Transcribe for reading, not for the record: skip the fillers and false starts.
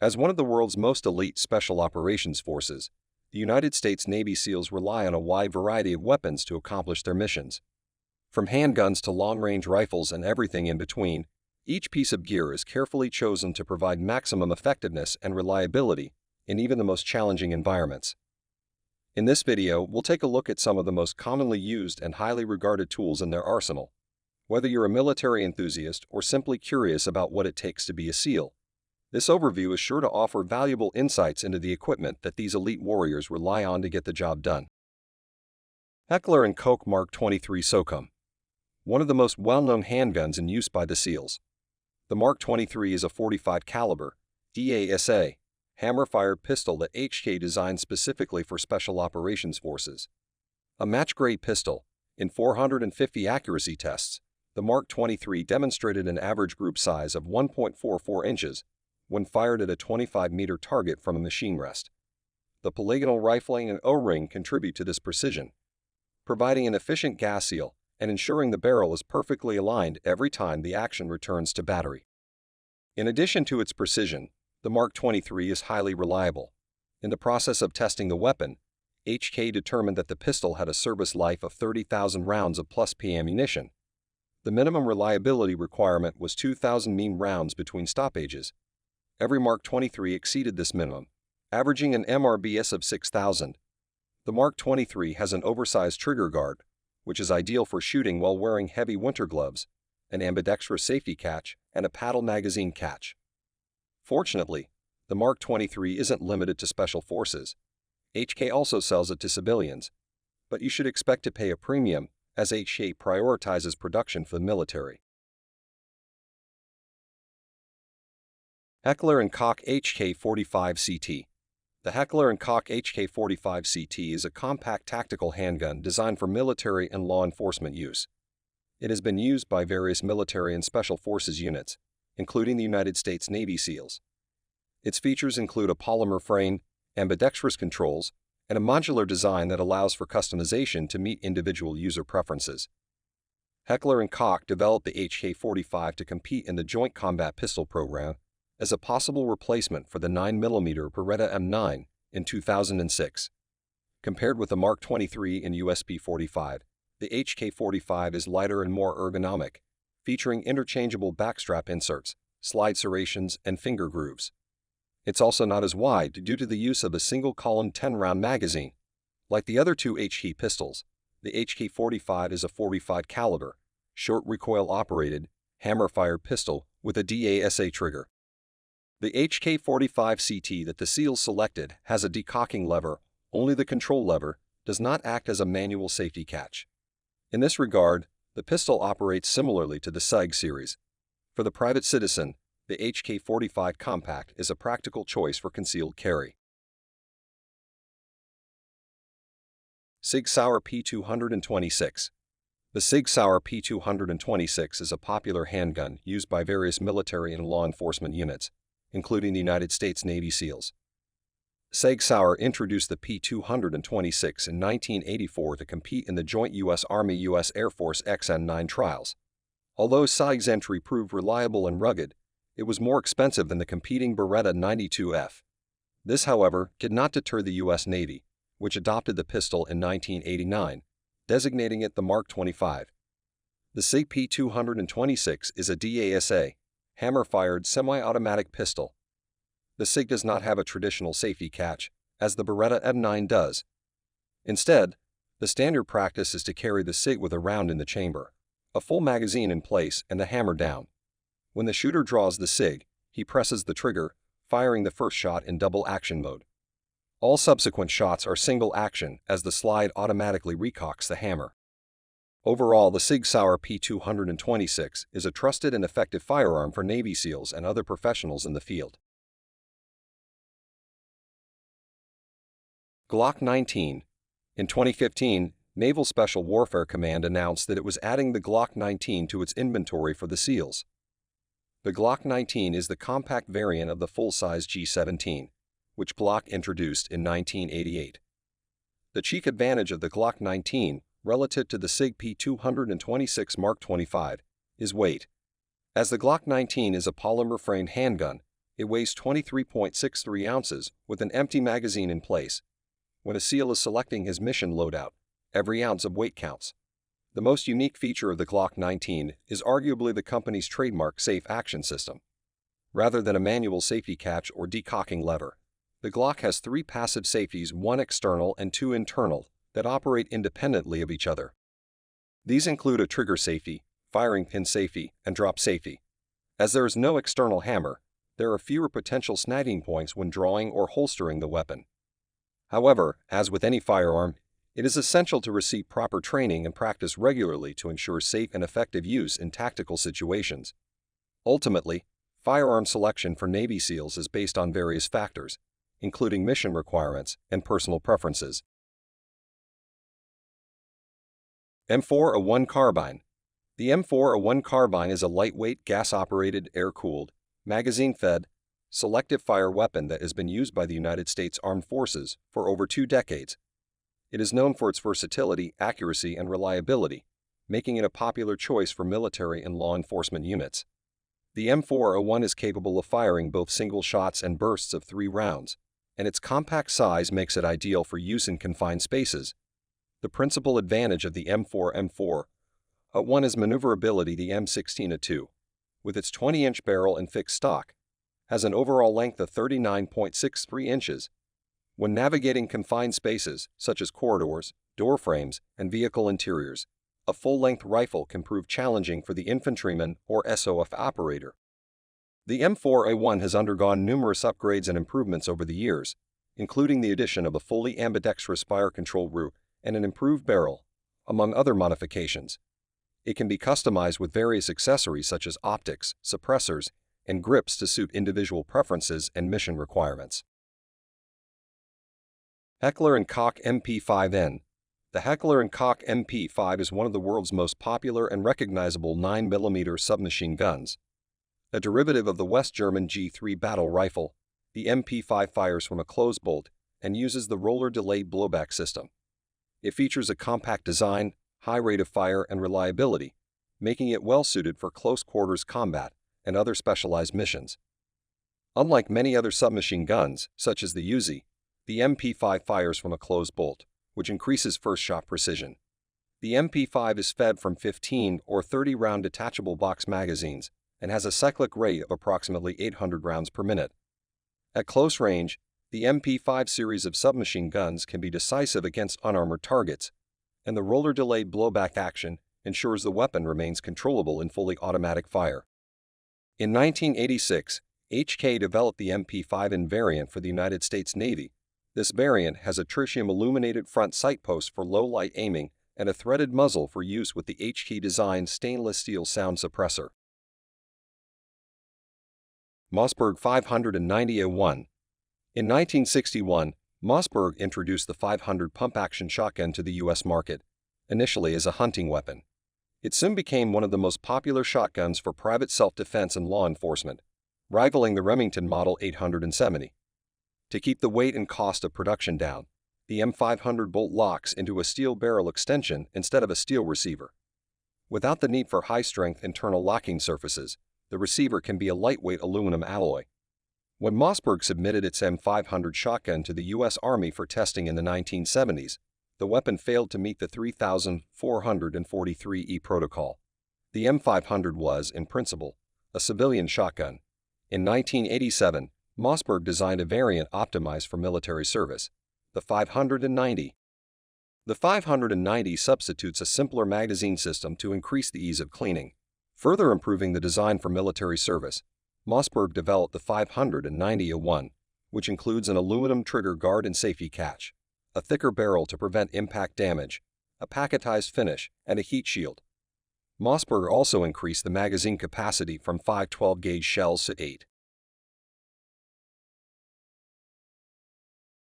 As one of the world's most elite special operations forces, the United States Navy SEALs rely on a wide variety of weapons to accomplish their missions. From handguns to long-range rifles and everything in between, each piece of gear is carefully chosen to provide maximum effectiveness and reliability in even the most challenging environments. In this video, we'll take a look at some of the most commonly used and highly regarded tools in their arsenal. Whether you're a military enthusiast or simply curious about what it takes to be a SEAL, this overview is sure to offer valuable insights into the equipment that these elite warriors rely on to get the job done. Heckler and Koch Mark 23 SOCOM. One of the most well-known handguns in use by the SEALs. The Mark 23 is a .45 caliber, DASA, hammer-fired pistol that HK designed specifically for Special Operations Forces. A match-grade pistol, in 450 accuracy tests, the Mark 23 demonstrated an average group size of 1.44 inches when fired at a 25-meter target from a machine rest. The polygonal rifling and O-ring contribute to this precision, providing an efficient gas seal and ensuring the barrel is perfectly aligned every time the action returns to battery. In addition to its precision, the Mark 23 is highly reliable. In the process of testing the weapon, HK determined that the pistol had a service life of 30,000 rounds of plus P ammunition. The minimum reliability requirement was 2,000 mean rounds between stoppages. Every Mark 23 exceeded this minimum, averaging an MRBS of 6,000. The Mark 23 has an oversized trigger guard, which is ideal for shooting while wearing heavy winter gloves, an ambidextrous safety catch, and a paddle magazine catch. Fortunately, the Mark 23 isn't limited to special forces. HK also sells it to civilians, but you should expect to pay a premium as HK prioritizes production for the military. Heckler & Koch HK-45CT. The Heckler & Koch HK-45CT is a compact tactical handgun designed for military and law enforcement use. It has been used by various military and special forces units, including the United States Navy SEALs. Its features include a polymer frame, ambidextrous controls, and a modular design that allows for customization to meet individual user preferences. Heckler & Koch developed the HK-45 to compete in the Joint Combat Pistol Program as a possible replacement for the 9mm Beretta M9 in 2006. Compared with the Mark 23 and USP-45, the HK-45 is lighter and more ergonomic, featuring interchangeable backstrap inserts, slide serrations, and finger grooves. It's also not as wide due to the use of a single-column 10-round magazine. Like the other two HK pistols, the HK-45 is a .45 caliber, short recoil-operated, hammer-fired pistol with a DASA trigger. The HK-45CT that the SEALs selected has a decocking lever. Only the control lever does not act as a manual safety catch. In this regard, the pistol operates similarly to the SIG series. For the private citizen, the HK-45 Compact is a practical choice for concealed carry. SIG Sauer P226. The SIG Sauer P226 is a popular handgun used by various military and law enforcement units, including the United States Navy SEALs. SIG Sauer introduced the P226 in 1984 to compete in the joint U.S. Army-U.S. Air Force XN9 trials. Although SIG's entry proved reliable and rugged, it was more expensive than the competing Beretta 92F. This, however, did not deter the U.S. Navy, which adopted the pistol in 1989, designating it the Mark 25. The SIG P226 is a DASA, hammer-fired semi-automatic pistol. The SIG does not have a traditional safety catch, as the Beretta M9 does. Instead, the standard practice is to carry the SIG with a round in the chamber, a full magazine in place, and the hammer down. When the shooter draws the SIG, he presses the trigger, firing the first shot in double action mode. All subsequent shots are single action as the slide automatically recocks the hammer. Overall, the SIG Sauer P226 is a trusted and effective firearm for Navy SEALs and other professionals in the field. Glock 19. In 2015, Naval Special Warfare Command announced that it was adding the Glock 19 to its inventory for the SEALs. The Glock 19 is the compact variant of the full-size G17, which Glock introduced in 1988. The chief advantage of the Glock 19 relative to the SIG P226 Mark 25 is weight. As the Glock 19 is a polymer-framed handgun, It weighs 23.63 ounces with an empty magazine in place. When a SEAL is selecting his mission loadout, every ounce of weight counts. The most unique feature of the Glock 19 is arguably the company's trademark safe action system. Rather than a manual safety catch or decocking lever, the Glock has 3 passive safeties, 1 external and 2 internal, that operate independently of each other. These include a trigger safety, firing pin safety, and drop safety. As there is no external hammer, there are fewer potential snagging points when drawing or holstering the weapon. However, as with any firearm, it is essential to receive proper training and practice regularly to ensure safe and effective use in tactical situations. Ultimately, firearm selection for Navy SEALs is based on various factors, including mission requirements and personal preferences. M4A1 Carbine. The M4A1 Carbine is a lightweight, gas-operated, air-cooled, magazine-fed, selective-fire weapon that has been used by the United States Armed Forces for over 2 decades. It is known for its versatility, accuracy, and reliability, making it a popular choice for military and law enforcement units. The M4A1 is capable of firing both single shots and bursts of 3 rounds, and its compact size makes it ideal for use in confined spaces. The principal advantage of the M4A1 is maneuverability. The M16A2, with its 20-inch barrel and fixed stock, has an overall length of 39.63 inches. When navigating confined spaces, such as corridors, door frames, and vehicle interiors, a full-length rifle can prove challenging for the infantryman or SOF operator. The M4A1 has undergone numerous upgrades and improvements over the years, including the addition of a fully ambidextrous fire control root and an improved barrel, among other modifications. It can be customized with various accessories such as optics, suppressors, and grips to suit individual preferences and mission requirements. Heckler & Koch MP5N. The Heckler & Koch MP5 is one of the world's most popular and recognizable 9mm submachine guns. A derivative of the West German G3 battle rifle, the MP5 fires from a closed bolt and uses the roller-delayed blowback system. It features a compact design, high rate of fire, and reliability, making it well-suited for close-quarters combat and other specialized missions. Unlike many other submachine guns, such as the Uzi, the MP5 fires from a closed bolt, which increases first-shot precision. The MP5 is fed from 15 or 30-round detachable box magazines and has a cyclic rate of approximately 800 rounds per minute. At close range, the MP5 series of submachine guns can be decisive against unarmored targets, and the roller-delayed blowback action ensures the weapon remains controllable in fully automatic fire. In 1986, HK developed the MP5N variant for the United States Navy. This variant has a tritium-illuminated front sight post for low-light aiming and a threaded muzzle for use with the HK-designed stainless steel sound suppressor. Mossberg 590A1. In 1961, Mossberg introduced the 500 pump-action shotgun to the U.S. market, initially as a hunting weapon. It soon became one of the most popular shotguns for private self-defense and law enforcement, rivaling the Remington Model 870. To keep the weight and cost of production down, the M500 bolt locks into a steel barrel extension instead of a steel receiver. Without the need for high-strength internal locking surfaces, the receiver can be a lightweight aluminum alloy. When Mossberg submitted its M500 shotgun to the U.S. Army for testing in the 1970s, the weapon failed to meet the 3443E protocol. The M500 was, in principle, a civilian shotgun. In 1987, Mossberg designed a variant optimized for military service, the 590. The 590 substitutes a simpler magazine system to increase the ease of cleaning. Further improving the design for military service, Mossberg developed the 590A1, which includes an aluminum trigger guard and safety catch, a thicker barrel to prevent impact damage, a packetized finish, and a heat shield. Mossberg also increased the magazine capacity from 5 12-gauge shells to 8.